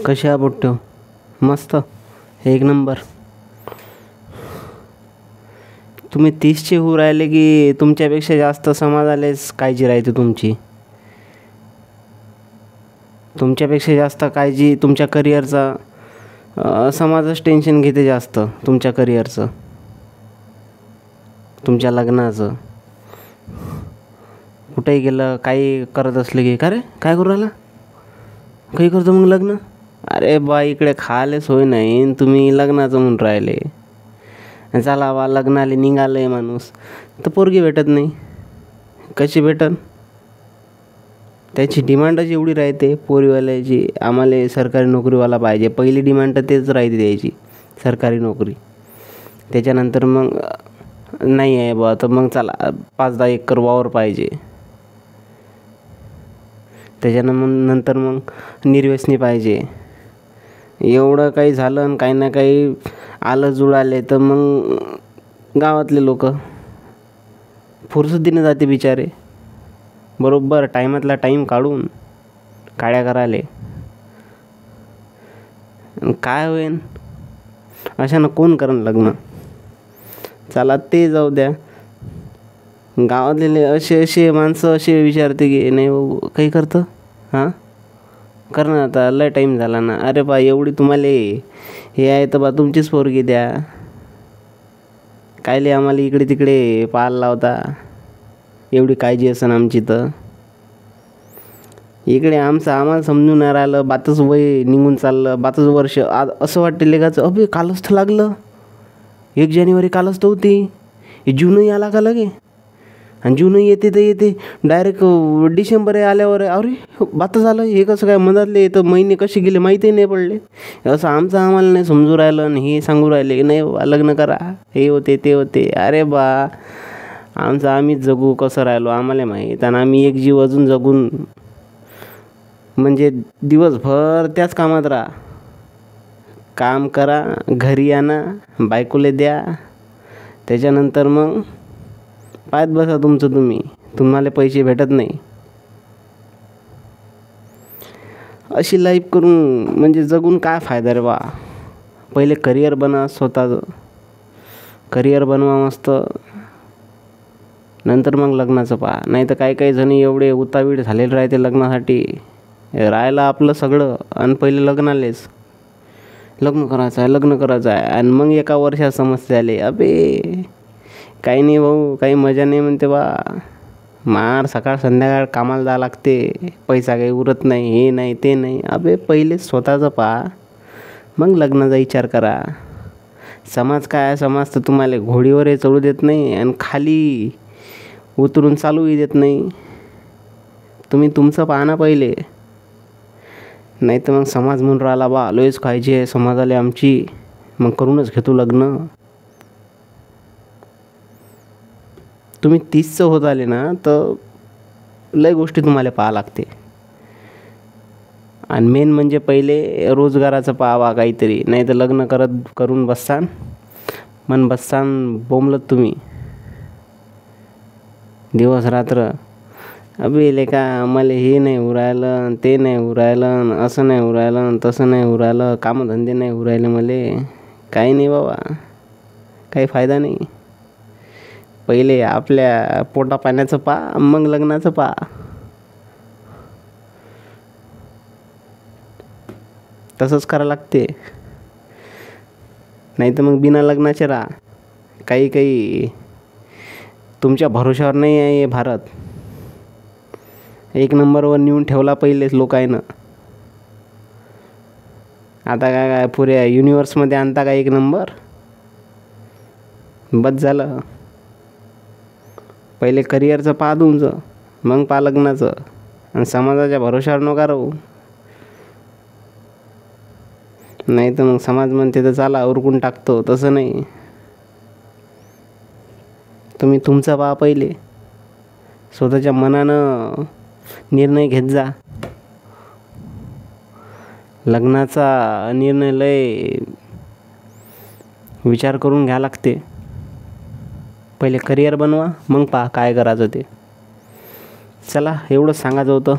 कशा बुट्टो? मस्त, एक नंबर. तुम्ही 30चे होऊ राहिले की तुमच्यापेक्षा जास्त समाजालाच काळजी राहते तुमची. तुमच्यापेक्षा जास्त काळजी तुमच्या करिअरचा समाजच टेन्शन घेते जास्त. तुमच्या करिअरचं, तुमच्या लग्नाचं. कुठेही गेलं काही करत असलं की का रे काय करू राहिला, काही करतो मग लग्न. अरे बा इकडे खायला सोय नाही आणि तुम्ही लग्नाचं म्हणून राहिले. चला बा लग्नाला निघालं आहे माणूस तर पोरगी भेटत नाही. कशी भेटन? त्याची डिमांडच एवढी राहते पोरीवाल्याची, आम्हाला सरकारी नोकरीवाला पाहिजे. पहिली डिमांड तर तेच राहते द्यायची, सरकारी नोकरी. त्याच्यानंतर मग नाही आहे बा तर मग चला 5-10 एकर वावर पाहिजे. नंतर मग निर्व्यसनी पाहिजे. एवढं काही झालं आणि काही ना काही आलं जुळाले तर मग गावातले लोक फुरसतीने जाते बिचारे, बरोबर टाईमातला टाईम काढून काड्या करायले. काय होईन अशानं कोण करण लग्न. चला ते जाऊ द्या. गावातले असे माणसं असे विचारते की नाही बाबू काही करतं, हां कर ना आता लय टाईम झाला ना. अरे बा एवढी तुम्हाला हे आहे तर बा तुमचीच पोरगी द्या. कायले आम्हाला इकडे तिकडे पाहायला लावता. एवढी काळजी असेल आमची तर इकडे आम्हाला समजून नाही राहिलं. बातच वय निघून चाललं, बातच वर्ष. आज असं वाटतं लेखाचं अबे कालच तर लागलं, 1 जानेवारी कालच तर होती. हे जूनही आला का लगे, आणि जूनही येते तर येते डायरेक्ट डिसेंबर आल्यावर अरे बात झालं. हे कसं काय मधातले तर महिने कसे गेले माहितीही नाही पडले. असं आम्हाला नाही समजू राहिलं आणि हे सांगू राहिले की नाही बा लग्न करा, हे होते ते होते. अरे बा आम्हीच जगू कसं राहिलो आम्हाला माहीत. आणि आम्ही एक जीव अजून जगून म्हणजे दिवसभर त्याच कामात राहा. काम करा, घरी आणा, बायकोले द्या. त्याच्यानंतर मग पाहत बसा तुमचं तुम्हाला पैसे भेटत नाही. अशी लाईफ करून म्हणजे जगून काय फायदा रे बा. पहिले करिअर बना, स्वतःचं करिअर बनवा मस्त, नंतर मग लग्नाचं पहा. नाही तर काही जण एवढे उतावीळ झालेले राहते लग्नासाठी. राहायला आपलं सगळं आणि पहिले लग्नालेच लग्न करायचं आहे आणि मग एका वर्षात समस्या आले. अबे काही नाही भाऊ, काही मजा नाही म्हणते बा. मार सकाळ संध्याकाळ कामाला जावं लागते, पैसा काही उरत नाही, हे नाही ते नाही. अबे पहिले स्वतःचं पहा, मग लग्नाचा विचार करा. समाज काय, समाज तर तुम्हाला घोडीवरही चढू देत नाही आणि खाली उतरून चालूही देत नाही. तुम्ही तुमचं पहा ना पहिले. नाही तर मग समाज म्हणून राहिला बा लयच काळजी आहे समाजाला आमची, मग करूनच घेतो लग्न. तुम्ही 30चं होत आले ना तर लय गोष्टी तुम्हाला पाहा लागते. आणि मेन म्हणजे पहिले रोजगाराचं पाहावा काहीतरी. नाही तर लग्न करून बससान बोंबलत तुम्ही दिवस रात्र. अबे लेका आम्हाला हे नाही उरायलं, ते नाही उरायलं, असं नाही उरायलं, तसं नाही उरायलं, कामधंदे नाही उरायले मले. काही नाही बाबा, काही फायदा नाही. पहिले आपल्या पोटा पाण्याचं पहा, मग लग्नाचं पहा. तसंच करावं लागते. नाही तर मग बिना लग्नाचे राहा. काही तुमच्या भरोशावर नाही आहे हे भारत. 1 नंबरवर नेऊन ठेवला पहिलेच लोकांना. आता काय पुऱ्या युनिवर्समध्ये आणता का 1 नंबर. बस झालं. पहिले करिअरचं पहा तुमचं, मग पहा लग्नाचं. आणि समाजाच्या भरोशावर नका राहू. नाही तर मग समाज म्हणते तर चला उरकून टाकतो, तसं नाही. तुम्ही तुमचा पहा पहिले, स्वतःच्या मनानं निर्णय घेत जा. लग्नाचा निर्णय लय विचार करून घ्यावं लागते. पहिले करिअर बनवा, मग पहा काय करायचं ते. चला एवढंच सांगायचं होतं.